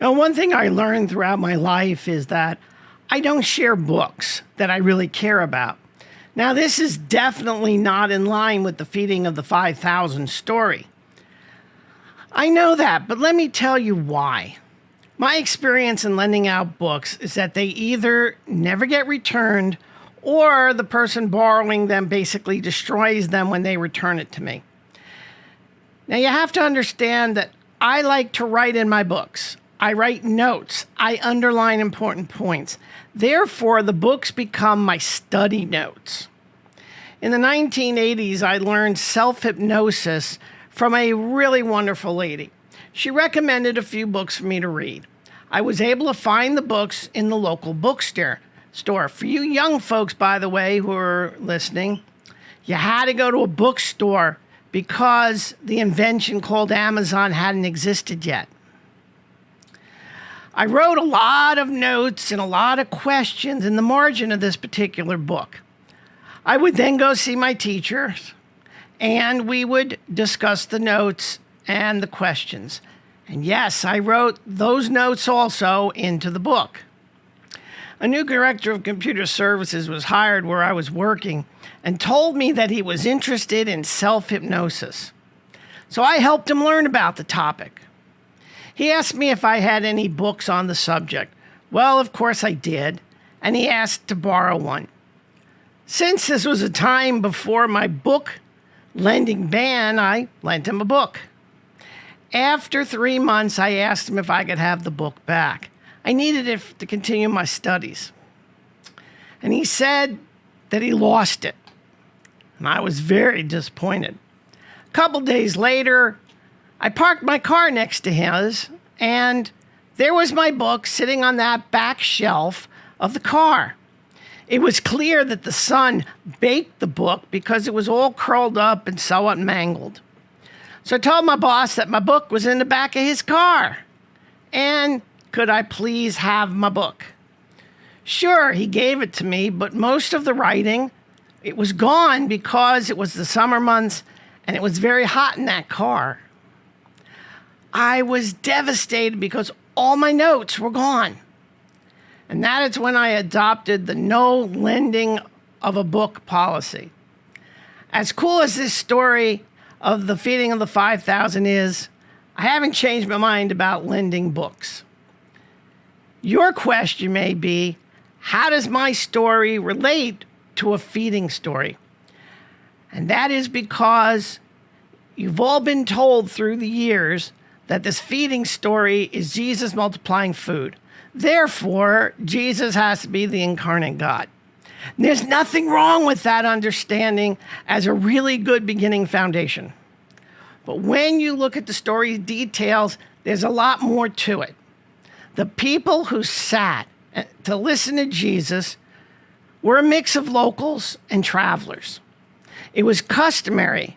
Now, one thing I learned throughout my life is that I don't share books that I really care about. Now, this is definitely not in line with the feeding of the 5,000 story. I know that, but let me tell you why. My experience in lending out books is that they either never get returned or the person borrowing them basically destroys them when they return it to me. Now, you have to understand that I like to write in my books. I write notes. I underline important points. Therefore, the books become my study notes. In the 1980s, I learned self-hypnosis from a really wonderful lady. She recommended a few books for me to read. I was able to find the books in the local bookstore. For you young folks, by the way, who are listening, you had to go to a bookstore because the invention called Amazon hadn't existed yet. I wrote a lot of notes and a lot of questions in the margin of this particular book. I would then go see my teachers, and we would discuss the notes and the questions. And yes, I wrote those notes also into the book. A new director of computer services was hired where I was working and told me that he was interested in self-hypnosis. So I helped him learn about the topic. He asked me if I had any books on the subject. Well, of course I did, and he asked to borrow one. Since this was a time before my book lending ban, I lent him a book. After 3 months, I asked him if I could have the book back. I needed it to continue my studies. And he said that he lost it. And I was very disappointed. A couple days later, I parked my car next to his, and there was my book sitting on that back shelf of the car. It was clear that the sun baked the book because it was all curled up and somewhat mangled. So I told my boss that my book was in the back of his car, and could I please have my book? Sure, he gave it to me, but most of the writing, it was gone because it was the summer months and it was very hot in that car. I was devastated because all my notes were gone. And that is when I adopted the no lending of a book policy. As cool as this story of the feeding of the 5,000 is, I haven't changed my mind about lending books. Your question may be, how does my story relate to a feeding story? And that is because you've all been told through the years that this feeding story is Jesus multiplying food. Therefore, Jesus has to be the incarnate God. And there's nothing wrong with that understanding as a really good beginning foundation. But when you look at the story's details, there's a lot more to it. The people who sat to listen to Jesus were a mix of locals and travelers. It was customary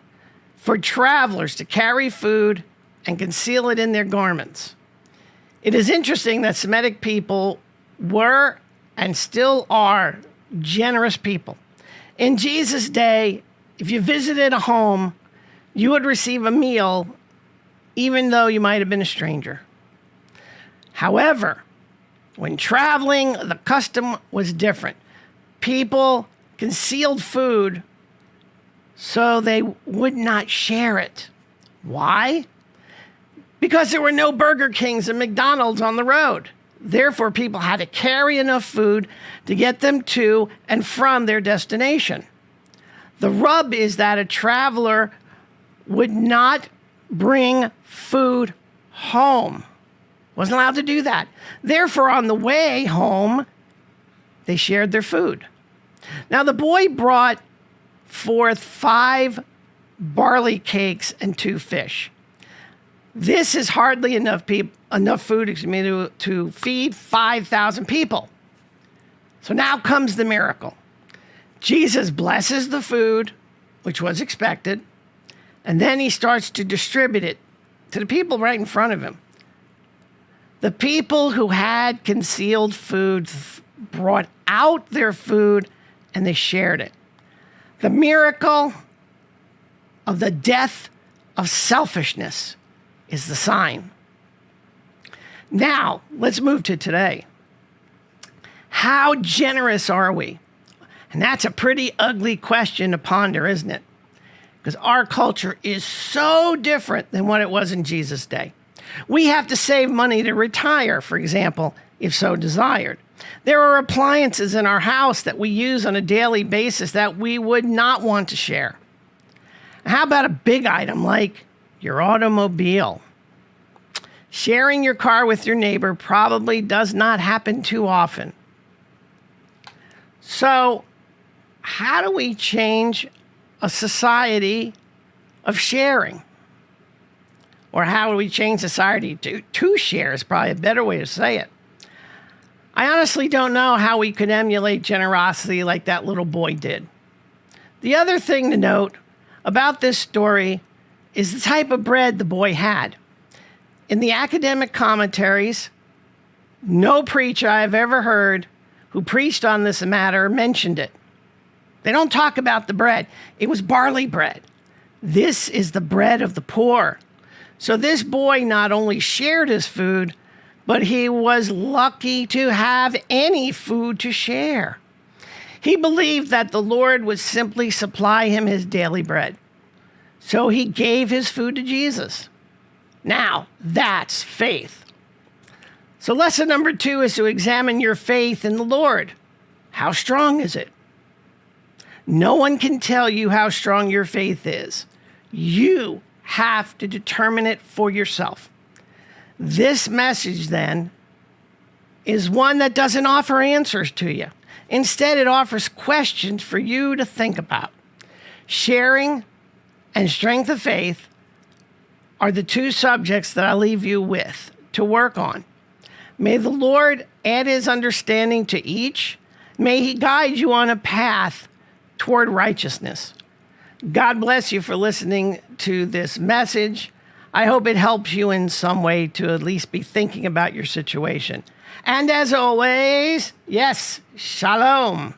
for travelers to carry food and conceal it in their garments. It is interesting that Semitic people were and still are generous people. In Jesus' day, if you visited a home, you would receive a meal even though you might have been a stranger. However, when traveling, the custom was different. People concealed food so they would not share it. Why? Because there were no Burger Kings and McDonald's on the road. Therefore, people had to carry enough food to get them to and from their destination. The rub is that a traveler would not bring food home. Wasn't allowed to do that. Therefore, on the way home, they shared their food. Now, the boy brought forth 5 barley cakes and 2 fish. This is hardly enough food to feed 5,000 people. So now comes the miracle. Jesus blesses the food, which was expected, and then he starts to distribute it to the people right in front of him. The people who had concealed food brought out their food and they shared it. The miracle of the death of selfishness is the sign. Now, let's move to today. How generous are we? And that's a pretty ugly question to ponder, isn't it? Because our culture is so different than what it was in Jesus' day. We have to save money to retire, for example, if so desired. There are appliances in our house that we use on a daily basis that we would not want to share. How about a big item like your automobile? Sharing your car with your neighbor probably does not happen too often. So, how do we change a society of sharing? Or how do we change society to share is probably a better way to say it. I honestly don't know how we could emulate generosity like that little boy did. The other thing to note about this story is the type of bread the boy had. In the academic commentaries, no preacher I've ever heard who preached on this matter mentioned it. They don't talk about the bread. It was barley bread. This is the bread of the poor. So this boy not only shared his food, but he was lucky to have any food to share. He believed that the Lord would simply supply him his daily bread. So he gave his food to Jesus. Now, that's faith. So lesson number 2 is to examine your faith in the Lord. How strong is it? No one can tell you how strong your faith is. You have to determine it for yourself. This message, then, is one that doesn't offer answers to you. Instead, it offers questions for you to think about. Sharing and strength of faith are the 2 subjects that I leave you with to work on. May the Lord add his understanding to each. May he guide you on a path toward righteousness. God bless you for listening to this message. I hope it helps you in some way to at least be thinking about your situation. And as always, yes, shalom.